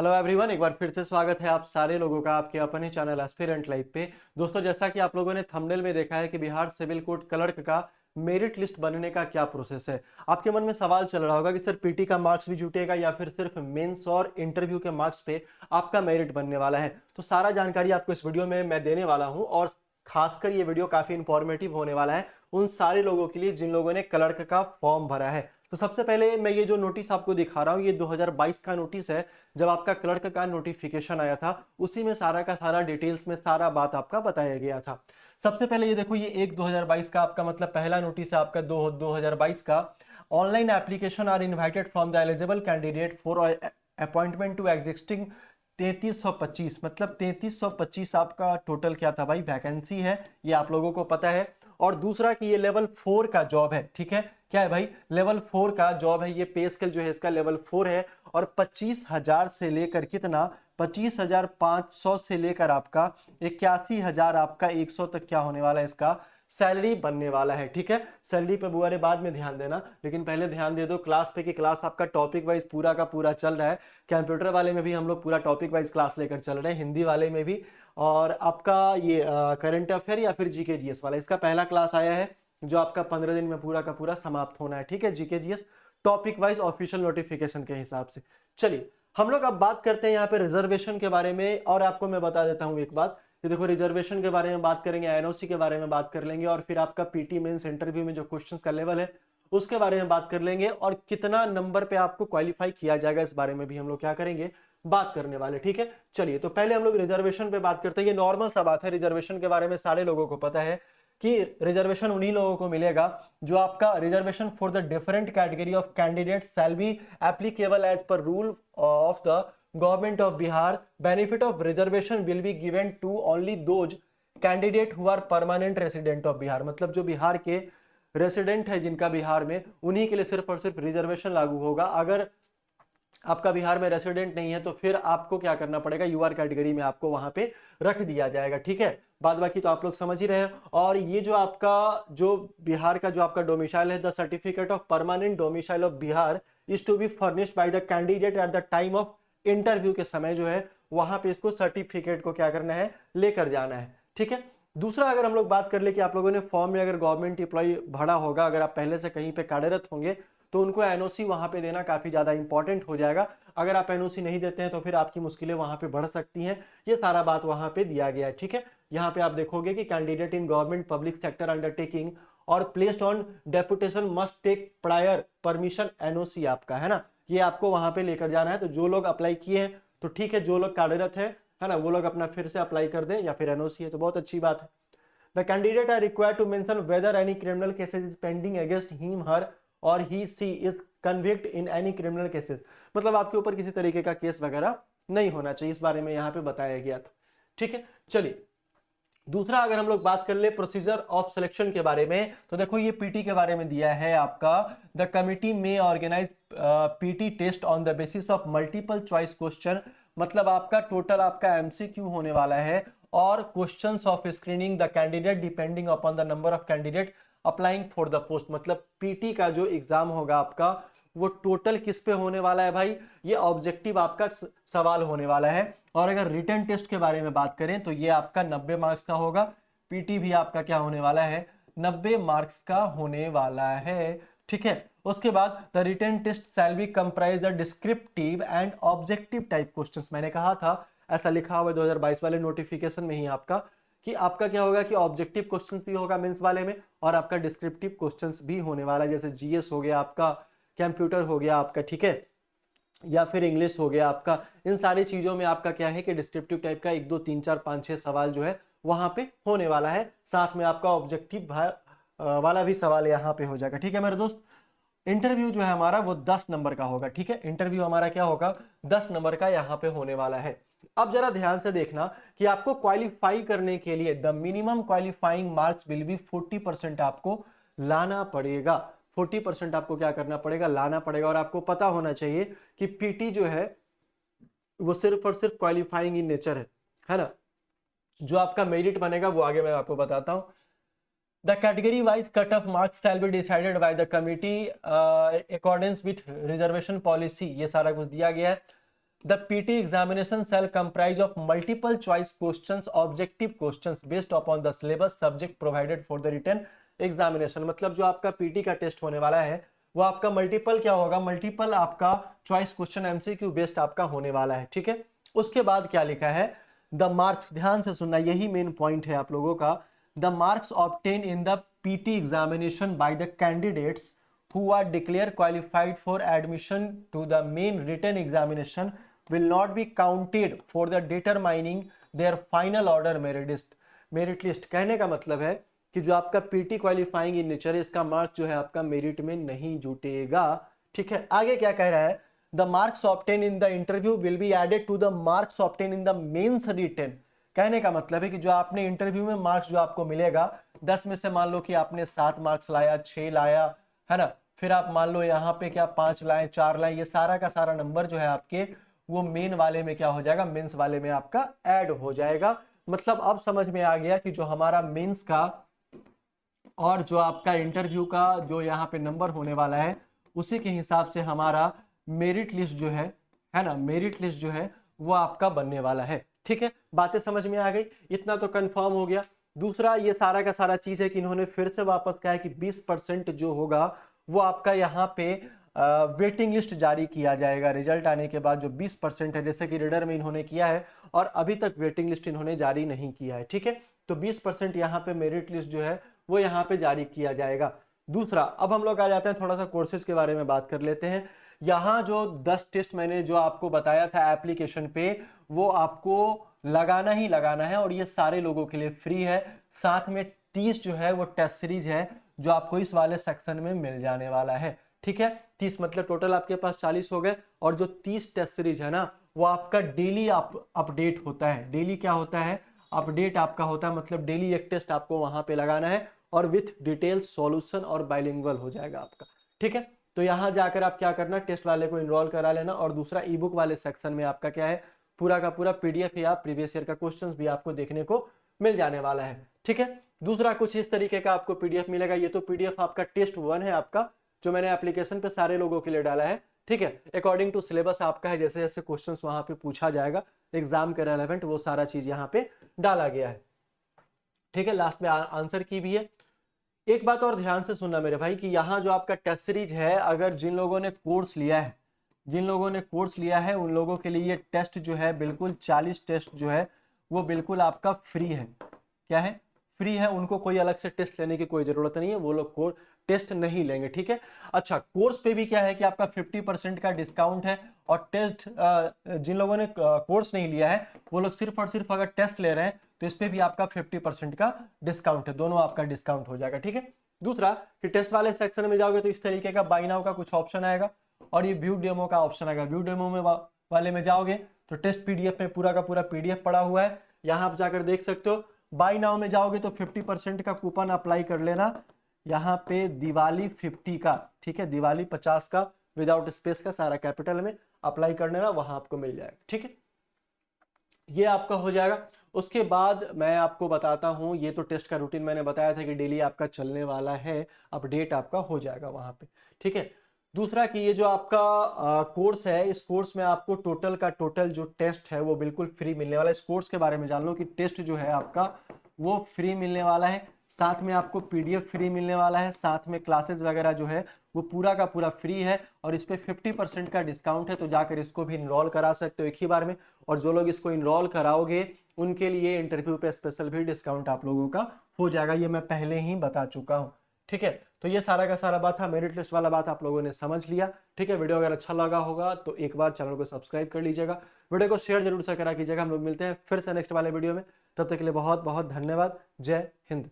Hello everyone, एक बार फिर से स्वागत है आप सारे लोगों का आपके अपने चैनल एस्पिरेंट लाइव पे। दोस्तों, जैसा कि आप लोगों ने थंबनेल में देखा है कि बिहार सिविल कोर्ट क्लर्क का मेरिट लिस्ट बनने का क्या प्रोसेस है। आपके मन में सवाल चल रहा होगा कि सर पीटी का मार्क्स भी जुटेगा या फिर सिर्फ मेंस और इंटरव्यू के मार्क्स पे आपका मेरिट बनने वाला है। तो सारा जानकारी आपको इस वीडियो में मैं देने वाला हूँ और खासकर ये वीडियो काफी इंफॉर्मेटिव होने वाला है उन सारे लोगों के लिए जिन लोगों ने क्लर्क का फॉर्म भरा है। तो सबसे पहले मैं ये जो नोटिस आपको दिखा रहा हूँ ये 2022 का नोटिस है। जब आपका क्लर्क का नोटिफिकेशन आया था उसी में सारा का सारा डिटेल्स में सारा बात आपका बताया गया था। सबसे पहले ये देखो, ये 2022 का आपका मतलब पहला नोटिस है आपका 2022 का। Online application are invited from the eligible candidate for appointment to existing 3325, मतलब 3325 आपका टोटल क्या था भाई, वैकेंसी है, ये आप लोगों को पता है। और दूसरा कि ये लेवल 4 का जॉब है, ठीक है। क्या है भाई, लेवल 4 का जॉब है। ये पे स्केल जो है इसका लेवल 4 है और 25,000 से लेकर कितना, 25,500 से लेकर आपका 81,000 आपका 100 तक क्या होने वाला है, इसका सैलरी बनने वाला है, ठीक है। सैलरी पे बुआरे बाद में ध्यान देना, लेकिन पहले ध्यान दे दो क्लास पे कि क्लास आपका टॉपिक वाइज पूरा का पूरा चल रहा है। कंप्यूटर वाले में भी हम लोग पूरा टॉपिक वाइज क्लास लेकर चल रहे हैं, हिंदी वाले में भी। और आपका ये करंट अफेयर या फिर जीके जीएस वाला इसका पहला क्लास आया है जो आपका 15 दिन में पूरा का पूरा समाप्त होना है, ठीक है। GK GS topic wise official notification के हिसाब से। चलिए हम लोग अब बात करते हैं यहाँ पे रिजर्वेशन के बारे में। और आपको मैं बता देता हूँ एक बात, ये देखो रिजर्वेशन के बारे में बात करेंगे, एनओसी के बारे में बात कर लेंगे और फिर आपका पीटी मेंस इंटरव्यू में जो क्वेश्चंस का लेवल है उसके बारे में बात कर लेंगे और कितना नंबर पे आपको क्वालिफाई किया जाएगा इस बारे में भी हम लोग क्या करेंगे, बात करने वाले, ठीक है। चलिए तो पहले हम लोग रिजर्वेशन पे बात करते हैं। ये नॉर्मल सा बात है, रिजर्वेशन के बारे में सारे लोगों को पता है कि रिजर्वेशन उन्हीं लोगों को मिलेगा जो आपका reservation for the different category of candidate shall be applicable as per rule of the government of Bihar. Benefit of reservation will be given to only those candidate who are permanent resident of Bihar, मतलब जो बिहार के resident है जिनका बिहार में, उन्हीं के लिए सिर्फ और सिर्फ रिजर्वेशन लागू होगा। अगर आपका बिहार में रेसिडेंट नहीं है तो फिर आपको क्या करना पड़ेगा, यूआर कैटेगरी में आपको वहां पे रख दिया जाएगा, ठीक है। बाद बाकी तो आप लोग समझ ही रहे हैं। और ये जो आपका जो बिहार का जो आपका डोमिसाइल है, the certificate of permanent domicile of Bihar is to be furnished by the candidate at the time of interview के समय जो है वहां पे इसको सर्टिफिकेट को क्या करना है, लेकर जाना है, ठीक है। दूसरा अगर हम लोग बात कर ले कि आप लोगों ने फॉर्म में अगर गवर्नमेंट एम्प्लॉय भरा होगा, अगर आप पहले से कहीं पे कार्यरत होंगे तो उनको एनओसी वहां पे देना काफी ज्यादा इंपॉर्टेंट हो जाएगा। अगर आप एनओसी नहीं देते हैं तो फिर आपकी मुश्किलें वहां पे बढ़ सकती हैं। ये सारा बात वहां पे दिया गया है, ठीक है। यहाँ पे आप देखोगे कि candidate in government public sector undertaking और placed on deputation must take prior permission NOC आपका, है ना। ये आपको वहां पे लेकर जाना है। तो जो लोग अप्लाई किए हैं तो ठीक है, जो लोग कार्यरत है ना, वो लोग अपना फिर से अप्लाई कर दें, या फिर एनओसी है तो बहुत अच्छी बात है। The candidate are required to mention whether any criminal cases is pending against him, her or he, she is convicted in any criminal cases। मतलब आपके ऊपर किसी तरीके का केस वगैरह नहीं होना चाहिए, इस बारे में यहाँ पे बताया गया था, ठीक है। चलिए दूसरा अगर हम लोग बात कर ले प्रोसीजर ऑफ सिलेक्शन के बारे में, तो देखो ये पीटी के बारे में दिया है आपका। The committee may organise PT test on the basis of multiple choice question, मतलब आपका टोटल आपका एमसीक्यू होने वाला है और questions of screening the candidate depending upon the number of candidate applying for the post. मतलब पीटी का जो एग्जाम होगा आपका वो टोटल किस पे होने वाला है भाई, ये ऑब्जेक्टिव आपका सवाल होने वाला है। और अगर रिटन टेस्ट के बारे में बात करें तो ये आपका 90 मार्क्स का होगा। पीटी भी आपका क्या होने वाला है, 90 मार्क्स का होने वाला है, ठीक है। उसके बाद the written test shall be comprise the descriptive and objective type questions. मैंने कहा था ऐसा लिखा हुआ है 2022 वाले नोटिफिकेशन में ही आपका कि आपका क्या होगा कि ऑब्जेक्टिव क्वेश्चंस भी होगा मेंस वाले में और आपका डिस्क्रिप्टिव क्वेश्चंस भी होने वाला है, जैसे जीएस हो गया आपका, कंप्यूटर हो गया आपका, ठीक है, या फिर इंग्लिश हो गया आपका। इन सारी चीजों में आपका क्या है कि डिस्क्रिप्टिव टाइप का 1 2 3 4 5 6 सवाल जो है वहां पे होने वाला है। साथ में आपका ऑब्जेक्टिव वाला भी सवाल यहाँ पे हो जाएगा, ठीक है मेरे दोस्त। इंटरव्यू जो है हमारा वो 10 नंबर का होगा, ठीक है। इंटरव्यू हमारा क्या होगा, 10 नंबर का यहाँ पे होने वाला है। अब जरा ध्यान से देखना कि आपको क्वालिफाई करने के लिए the minimum qualifying marks will be 40% आपको लाना पड़ेगा। 40% आपको क्या करना पड़ेगा, लाना पड़ेगा। और आपको पता होना चाहिए कि पीटी जो है वो सिर्फ और सिर्फ क्वालिफाइंग इन नेचर है ना। जो आपका मेरिट बनेगा वो आगे मैं आपको बताता हूं। The category wise cut off marks shall be decided by the committee accordance with reservation policy, ये सारा कुछ दिया गया है। The PT examination shall comprise of multiple choice questions, objective questions based upon the syllabus subject provided for the written examination. मतलब जो आपका PT का टेस्ट होने वाला है वो आपका मल्टीपल क्या होगा, मल्टीपल आपका चॉइस क्वेश्चन एमसीक्यू बेस्ड आपका होने वाला है। ठीक है, उसके बाद क्या लिखा है, द मार्क्स, ध्यान से सुनना, यही मेन पॉइंट है आप लोगों का। The marks obtain in the PT examination by the candidates who are declared qualified for admission to the main written examination will not be counted for the determining their final order merit list। कहने का मतलब है कि जो आपका PT qualifying in nature है, इसका marks जो है आपका मेरिट में नहीं जुटेगा। ठीक है, आगे क्या कह रहा है, the marks obtain in the interview will be added to the marks obtain in the mains written. कहने का मतलब है कि जो आपने इंटरव्यू में मार्क्स जो आपको मिलेगा, 10 में से मान लो कि आपने 7 मार्क्स लाया, 6 लाया, है ना, फिर आप मान लो यहाँ पे क्या 5 लाए, 4 लाए, ये सारा का सारा नंबर जो है आपके वो मेन वाले में क्या हो जाएगा, मेंस वाले में आपका ऐड हो जाएगा। मतलब अब समझ में आ गया कि जो हमारा मेंस का और जो आपका इंटरव्यू का जो यहाँ पे नंबर होने वाला है, उसी के हिसाब से हमारा मेरिट लिस्ट जो है ना, मेरिट लिस्ट जो है वो आपका बनने वाला है। ठीक है, बातें समझ में आ गई, इतना तो कंफर्म हो गया। दूसरा ये सारा का सारा चीज है कि इन्होंने फिर से वापस कहा है कि 20% जो होगा वो आपका यहाँ पे वेटिंग लिस्ट जारी किया जाएगा रिजल्ट आने के बाद। जो 20% है, जैसे कि रीडर में इन्होंने किया है और अभी तक वेटिंग लिस्ट इन्होंने जारी नहीं किया है। ठीक है, तो 20% यहाँ पे मेरिट लिस्ट जो है वो यहाँ पे जारी किया जाएगा। दूसरा, अब हम लोग आ जाते हैं थोड़ा सा कोर्सेज के बारे में बात कर लेते हैं। यहाँ जो 10 टेस्ट मैंने जो आपको बताया था एप्लीकेशन पे, वो आपको लगाना ही लगाना है और ये सारे लोगों के लिए फ्री है। साथ में 30 जो है वो टेस्ट सीरीज है जो आपको इस वाले सेक्शन में मिल जाने वाला है। ठीक है, 30 मतलब टोटल आपके पास 40 हो गए। और जो 30 टेस्ट सीरीज है ना, वो आपका डेली अपडेट होता है। डेली क्या होता है, अपडेट आपका होता है, मतलब डेली एक टेस्ट आपको वहां पे लगाना है और विथ डिटेल सॉल्यूशन और बाइलिंगुअल हो जाएगा आपका। ठीक है, तो यहाँ जाकर आप क्या करना, टेस्ट वाले को इनरोल करा लेना। और दूसरा ई बुक वाले सेक्शन में आपका क्या है, पूरा का पूरा पीडीएफ या प्रीवियस ईयर का क्वेश्चंस भी आपको देखने को मिल जाने वाला है। ठीक है, दूसरा कुछ इस तरीके का आपको पीडीएफ मिलेगा। ये तो पीडीएफ आपका टेस्ट 1 है आपका, जो मैंने एप्लीकेशन पे सारे लोगों के लिए डाला है। ठीक है, अकॉर्डिंग टू सिलेबस आपका है, जैसे जैसे क्वेश्चंस वहां पे पूछा जाएगा एग्जाम के रेलेवेंट, वो सारा चीज यहाँ पे डाला गया है। ठीक है, लास्ट में आंसर की भी है। एक बात और ध्यान से सुनना मेरे भाई, कि यहाँ जो आपका टेस्ट सीरीज है, अगर जिन लोगों ने कोर्स लिया है, जिन लोगों ने कोर्स लिया है उन लोगों के लिए ये टेस्ट जो है बिल्कुल 40 टेस्ट जो है वो बिल्कुल आपका फ्री है। क्या है, फ्री है। उनको कोई अलग से टेस्ट लेने की कोई जरूरत नहीं है, वो लोग टेस्ट नहीं लेंगे। ठीक है, अच्छा, कोर्स पे भी क्या है कि आपका 50% का डिस्काउंट है। और टेस्ट जिन लोगों ने कोर्स नहीं लिया है वो लोग सिर्फ और सिर्फ अगर टेस्ट ले रहे हैं तो इस पे भी आपका 50% का डिस्काउंट है, दोनों आपका डिस्काउंट हो जाएगा। ठीक है, दूसरा कि टेस्ट वाले सेक्शन में जाओगे तो इस तरीके का बाय नाउ का कुछ ऑप्शन आएगा और ये व्यू डेमो का ऑप्शन आएगा। व्यू डेमो में वाले में जाओगे तो टेस्ट पीडीएफ में पूरा का पूरा पीडीएफ पड़ा हुआ है, यहाँ आप जाकर देख सकते हो। बाय नाउ में जाओगे तो 50% का कूपन अप्लाई कर लेना, यहाँ पे दिवाली 50 का, ठीक है, दिवाली 50 का विदाउट स्पेस का सारा कैपिटल में अप्लाई कर लेना, वहां आपको मिल जाएगा। ठीक है, ये आपका हो जाएगा। उसके बाद मैं आपको बताता हूं, ये तो टेस्ट का रूटीन मैंने बताया था कि डेली आपका चलने वाला है, अपडेट आपका हो जाएगा वहां पे। ठीक है, दूसरा कि ये जो आपका कोर्स है, इस कोर्स में आपको टोटल का टोटल जो टेस्ट है वो बिल्कुल फ्री मिलने वाला है। इस कोर्स के बारे में जान लो कि टेस्ट जो है आपका वो फ्री मिलने वाला है, साथ में आपको पीडीएफ फ्री मिलने वाला है, साथ में क्लासेस वगैरह जो है वो पूरा का पूरा फ्री है। और इस पे 50% का डिस्काउंट है, तो जाकर इसको भी इनरोल करा सकते हो एक ही बार में। और जो लोग इसको इनरोल कराओगे उनके लिए इंटरव्यू पे स्पेशल भी डिस्काउंट आप लोगों का हो जाएगा, ये मैं पहले ही बता चुका हूँ। ठीक है, तो ये सारा का सारा बात था, मेरिट लिस्ट वाला बात आप लोगों ने समझ लिया। ठीक है, वीडियो अगर अच्छा लगा होगा तो एक बार चैनल को सब्सक्राइब कर लीजिएगा, वीडियो को शेयर जरूर से करा कीजिएगा। हम लोग मिलते हैं फिर से नेक्स्ट वाले वीडियो में, तब तक के लिए बहुत बहुत धन्यवाद। जय हिंद।